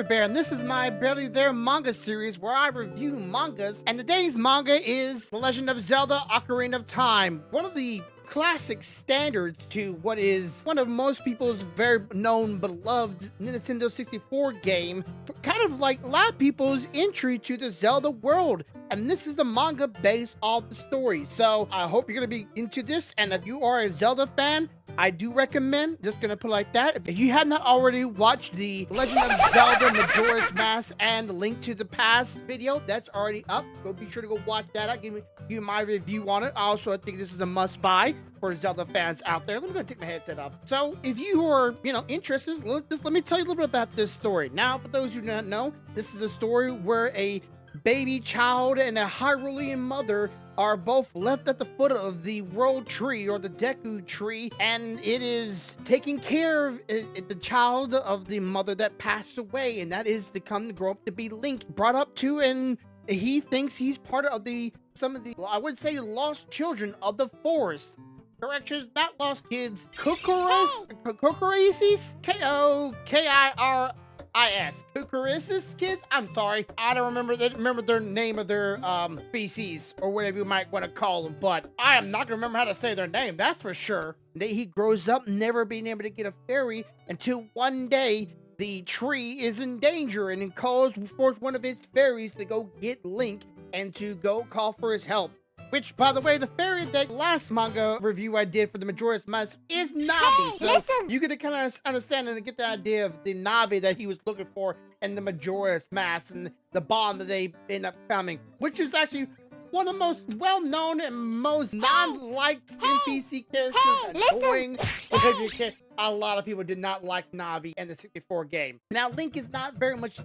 Bear, and this is my Barely There manga series where I review mangas. And today's manga is The Legend of Zelda: Ocarina of Time, one of the classic standards to what is one of most people's very known, beloved Nintendo 64 game. Kind of like a lot of people's entry to the Zelda world. And this is the manga based off the story. So I hope you're going to be into this. And if you are a Zelda fan, I do recommend, just gonna put it like that. If you have not already watched the Legend of Zelda Majora's Mask and Link to the Past video, that's already up. Go be sure to go watch that. I'll give you my review on it. Also, I think this is a must buy for Zelda fans out there. Let me go take my headset off. So if you are, interested, just let me tell you a little bit about this story. Now, for those who do not know, this is a story where a baby child and a Hyrulean mother are both left at the foot of the world tree, or the Deku tree, and it is taking care of the child of the mother that passed away, and that is to come to grow up to be Link, brought up to, and he thinks he's part of some of the, I would say, lost children of the forest. Corrections, not lost kids. Kokorisis? Kokirisis? Kokirisis kids? I'm sorry. I don't remember their name of their species, or whatever you might want to call them, but I am not gonna remember how to say their name, that's for sure. He grows up never being able to get a fairy until one day the tree is in danger and it calls forth one of its fairies to go get Link and to go call for his help. Which, by the way, the fairy that last manga review I did for the Majora's Mask is Navi. So you get to kind of understand and get the idea of the Navi that he was looking for in the Majora's Mask and the bond that they end up founding, which is actually one of the most well-known and most non-liked NPC characters. Annoying. A lot of people did not like Navi in the 64 game. Now, Link is not very much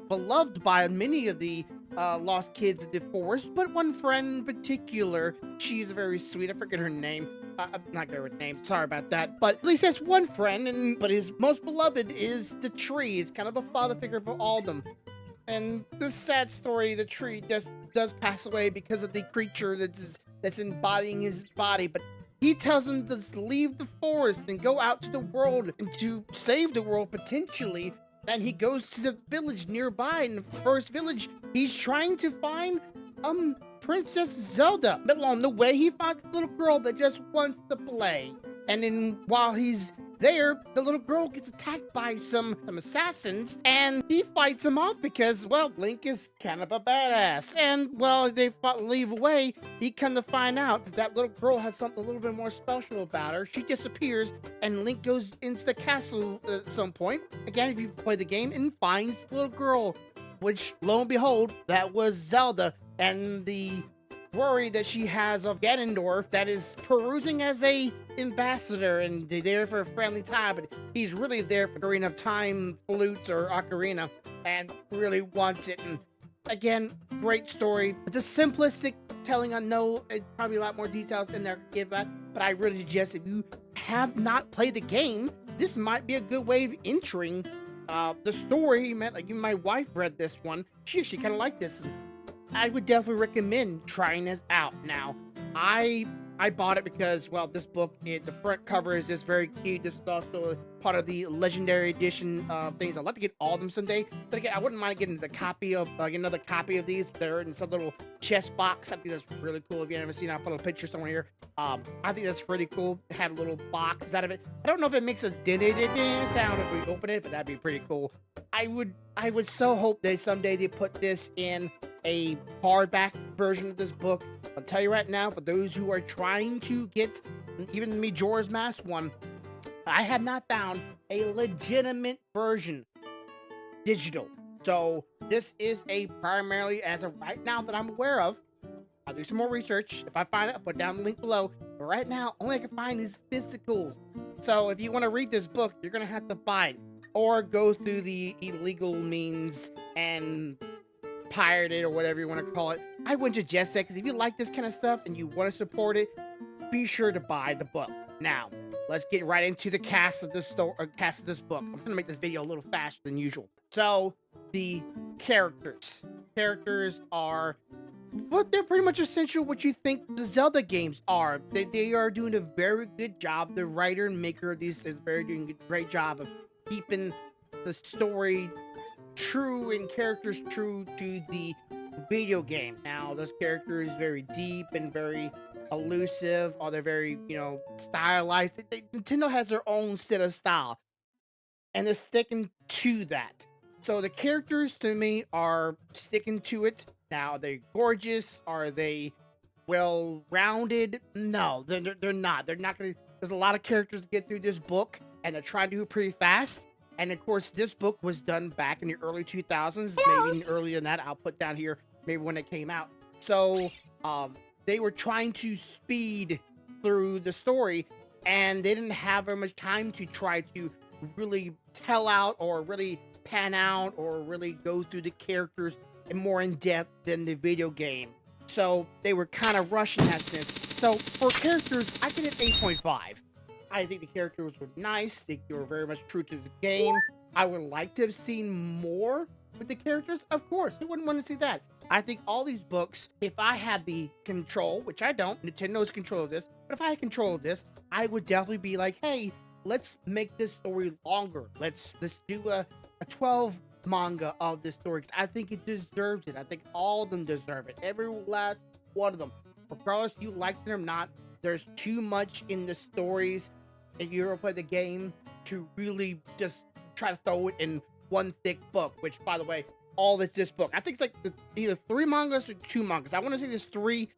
beloved by many of the lost kids of the forest, but one friend in particular, she's very sweet. I forget her name. I'm not good with names, sorry about that. But at least that's one friend, but his most beloved is the tree. It's kind of a father figure for all of them. And this sad story, the tree does pass away because of the creature that's embodying his body, but he tells him to leave the forest and go out to the world and to save the world potentially. And he goes to the village nearby. In the first village, he's trying to find Princess Zelda. But along the way, he finds a little girl that just wants to play. And then while he's there, the little girl gets attacked by some assassins, and he fights them off because, well, Link is kind of a badass. And while they leave away, he come to find out that little girl has something a little bit more special about her. She disappears, and Link goes into the castle at some point, again, if you've played the game, and finds the little girl, which, lo and behold, that was Zelda, and the worry that she has of Ganondorf that is perusing as a ambassador and there for a friendly time, but he's really there for Ocarina of Time flute or Ocarina and really wants it. And again, great story. The simplistic telling, I know probably a lot more details in there to give that, but I really suggest if you have not played the game, this might be a good way of entering the story. Like my wife read this one. She kind of liked this. I would definitely recommend trying this out. Now, I bought it because, well, this book, the front cover is just very cute. This is also part of the legendary edition things. I'd like to get all of them someday, but again, I wouldn't mind getting the copy of another copy of these. They're in some little chest box. I think that's really cool. If you haven't seen it, I'll put a picture somewhere here. I think that's pretty cool. It had a little box out of it. I don't know if it makes a sound if we open it, but that'd be pretty cool. I would so hope that someday they put this in a hardback version of this book. I'll tell you right now, for those who are trying to get even the Majora's Mask one, I have not found a legitimate version digital. So this is a primarily, as of right now that I'm aware of, I'll do some more research. If I find it, I'll put down the link below. But right now, only I can find is physicals. So if you want to read this book, you're going to have to buy it or go through the illegal means and pirate it or whatever you want to call it. I wouldn't suggest that, because if you like this kind of stuff and you want to support it, be sure to buy the book. Now, let's get right into the cast of this book. I'm going to make this video a little faster than usual. So, the characters. Characters are, but they're pretty much essential what you think the Zelda games are. They are doing a very good job. The writer and maker of these is doing a great job of keeping the story true and characters true to the video game. Now, those characters very deep and very elusive, or they're very, stylized. Nintendo has their own set of style, and they're sticking to that. So the characters to me are sticking to it. Now, are they gorgeous? Are they well rounded? No, they're not. They're not gonna. There's a lot of characters to get through this book, and they're trying to do it pretty fast. And of course, this book was done back in the early 2000s, maybe earlier than that. I'll put down here maybe when it came out. So they were trying to speed through the story, and they didn't have very much time to try to really tell out or really pan out or really go through the characters and more in depth than the video game. So they were kind of rushing that sense. So for characters, I give it 8.5. I think the characters were nice. They were very much true to the game. I would like to have seen more with the characters. Of course, who wouldn't want to see that? I think all these books, if I had the control, which I don't, Nintendo's control of this, but if I had control of this, I would definitely be like, hey, let's make this story longer. Let's do a 12 manga of this story, because I think it deserves it. I think all of them deserve it. Every last one of them. Regardless if you like it or not, there's too much in the stories, if you ever play the game, to really just try to throw it in one thick book, which, by the way, all that's this book. I think it's like either 3 mangas or 2 mangas. I want to say there's 3,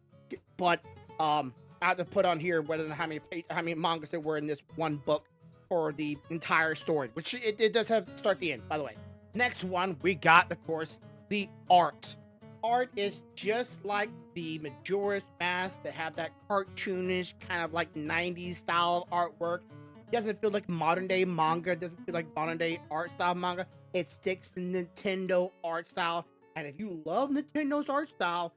but I have to put on here whether how many mangas there were in this one book for the entire story, which it does have start to end, by the way. Next one, we got, of course, the art. Art is just like the Majora's Mask, that have that cartoonish kind of like 90s style artwork. It doesn't feel like modern day manga. It doesn't feel like modern day art style manga. It sticks to Nintendo art style. And if you love Nintendo's art style,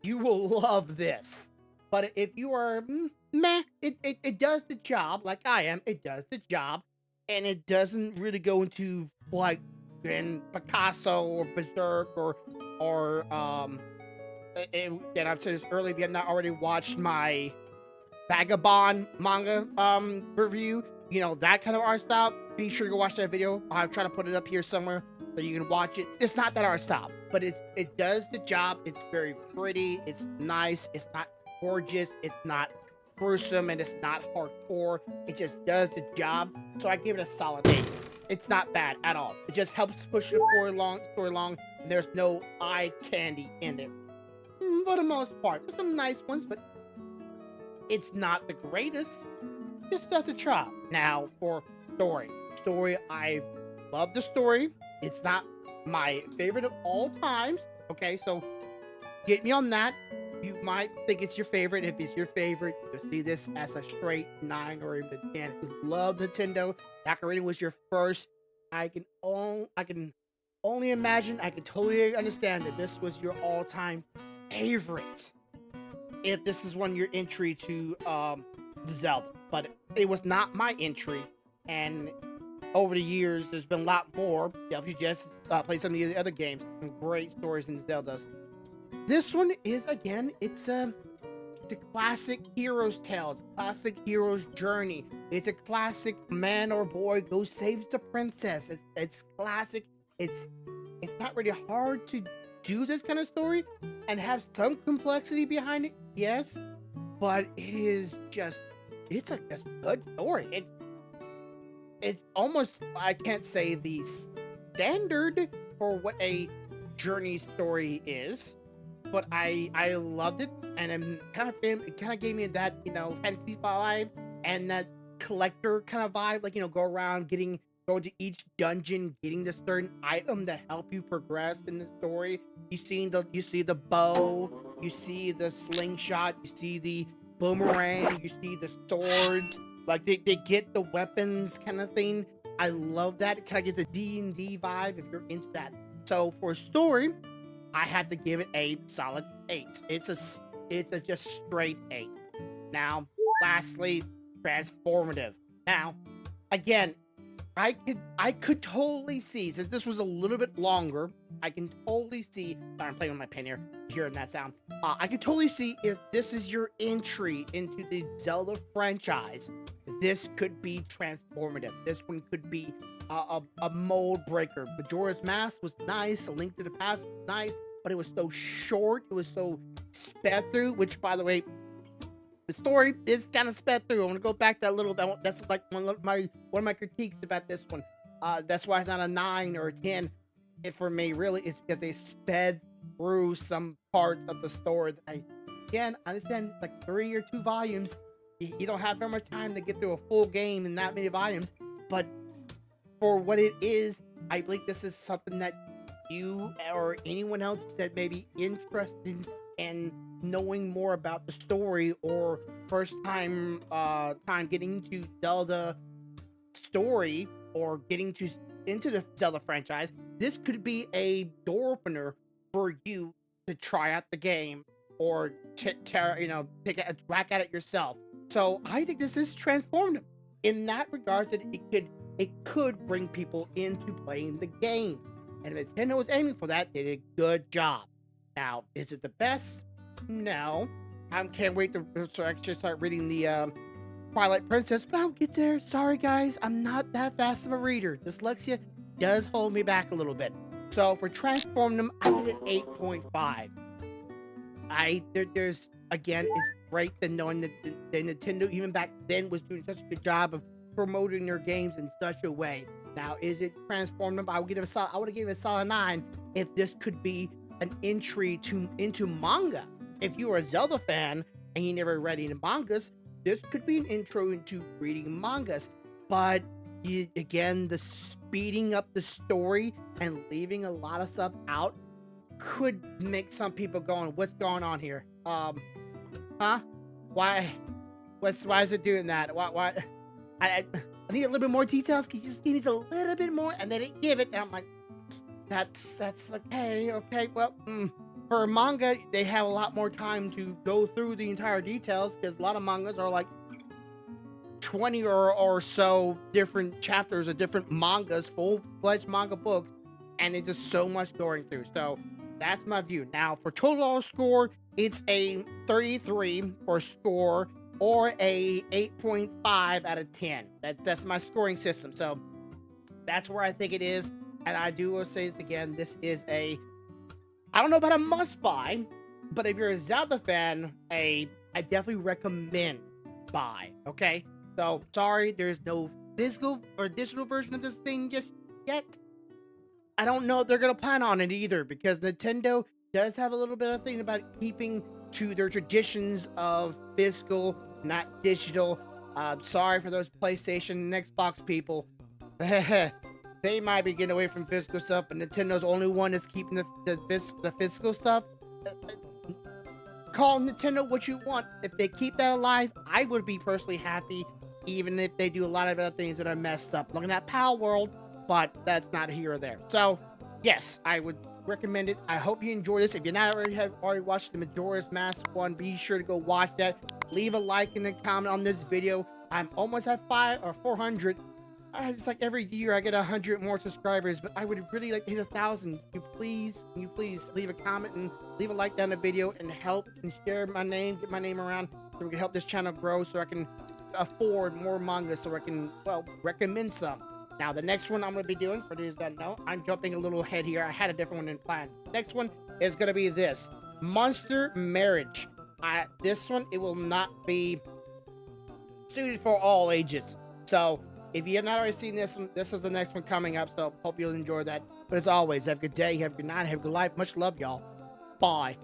you will love this. But if you are meh, it does the job, like I am. It does the job. And it doesn't really go into like in Picasso or Berserk or and I've said this earlier, if you have not already watched my Vagabond manga review, that kind of art style, be sure to go watch that video. I'll try to put it up here somewhere so you can watch it. It's not that art style, but it does the job. It's very pretty, it's nice, it's not gorgeous, it's not gruesome, and it's not hardcore. It just does the job. So I give it a solid 8. It's not bad at all. It just helps push the story along, and there's no eye candy in it. For the most part, there's some nice ones, but it's not the greatest. Just does a job. Now for story, I love the story. It's not my favorite of all times. Okay, so get me on that. You might think it's your favorite. If it's your favorite, you'll see this as a straight 9 or even a 10. If you love Nintendo, Ocarina was your first. I can only imagine. I can totally understand that this was your all-time favorite. If this is one of your entry to Zelda, but it was not my entry. And over the years, there's been a lot more. If you just play some of the other games, some great stories in Zelda's. This one is, again, it's a classic hero's tale. It's a classic hero's journey. It's a classic man or boy goes saves the princess. It's classic. It's not really hard to do this kind of story and have some complexity behind it, yes, but it's a good story. It's almost, I can't say the standard for what a journey story is, but I loved it, and it kind of gave me that, fantasy vibe and that collector kind of vibe, like, go around going to each dungeon, getting the certain item that help you progress in the story. You see the bow, you see the slingshot, you see the boomerang, you see the swords. Like they get the weapons kind of thing. I love that. It kind of gives a D&D vibe if you're into that. So for story, I had to give it a solid 8. It's a just straight 8. Now, lastly, transformative. Now, again, I could totally see, since this was a little bit longer, I can totally see, sorry, I'm playing with my pen here, hearing that sound. I could totally see if this is your entry into the Zelda franchise, this could be transformative. This one could be a mold breaker. Majora's Mask was nice. A Link to the Past was nice, but it was so short. It was so sped through, which, by the way, the story is kind of sped through. I want to go back that little bit. That's like one of my critiques about this one. That's why it's not a 9 or a 10. For me, really, it's because they sped through some parts of the story. Again, I understand it's like 3 or 2 volumes. You don't have very much time to get through a full game in that many volumes, but for what it is, I believe this is something that you or anyone else that may be interested in knowing more about the story, or first time getting into Zelda story, or getting into the Zelda franchise, this could be a door opener for you to try out the game, or take a whack at it yourself. So I think this is transformative in that regard, that it could bring people into playing the game. And if Nintendo was aiming for that, they did a good job. Now, is it the best? No. I can't wait to actually start reading the Twilight Princess, but I'll get there. Sorry, guys, I'm not that fast of a reader. Dyslexia does hold me back a little bit. So for transforming them, I get an 8.5. There's again, it's great that knowing that the Nintendo even back then was doing such a good job of promoting their games in such a way. Now, is it transformative? I would have given it a solid 9 if this could be an entry into manga. If you are a Zelda fan and you never read any mangas, this could be an intro into reading mangas. But again, the speeding up the story and leaving a lot of stuff out could make some people going, "What's going on here? Huh? Why? Why is it doing that? Why? I need a little bit more details. Can you just give me a little bit more?" And they didn't give it. And I'm like, that's okay. Well, for manga, they have a lot more time to go through the entire details, because a lot of mangas are like 20 or so different chapters of different mangas, full-fledged manga books, and it's just so much going through. So that's my view. Now, for total score, it's a 33 for score, or a 8.5 out of 10. That's my scoring system. So that's where I think it is. And I do will say this again, this is I don't know about a must buy, but if you're a Zelda fan, I definitely recommend buy. Okay? So sorry, there's no physical or digital version of this thing just yet. I don't know if they're gonna plan on it either, because Nintendo does have a little bit of thing about keeping to their traditions of physical, not digital. Sorry for those PlayStation and Xbox people. They might be getting away from physical stuff, but Nintendo's the only one that's keeping the physical stuff. Call Nintendo what you want. If they keep that alive, I would be personally happy, even if they do a lot of other things that are messed up. Looking at Pal World, but that's not here or there. So, yes, I would recommend it. I hope you enjoy this. If you're not already watched the Majora's Mask one, be sure to go watch that. Leave a like and a comment on this video. I'm almost at 500 or 400. It's like every year I get 100 more subscribers, but I would really like to hit 1,000. Can you please leave a comment and leave a like down the video, and help and share my name, get my name around, so we can help this channel grow, so I can afford more manga, so I can, well, recommend some. Now, the next one I'm going to be doing, for those that know, I'm jumping a little ahead here. I had a different one in plan. Next one is going to be this, Monster Marriage. This one, it will not be suited for all ages. So, if you have not already seen this one, this is the next one coming up, so hope you'll enjoy that. But as always, have a good day, have a good night, have a good life. Much love, y'all. Bye.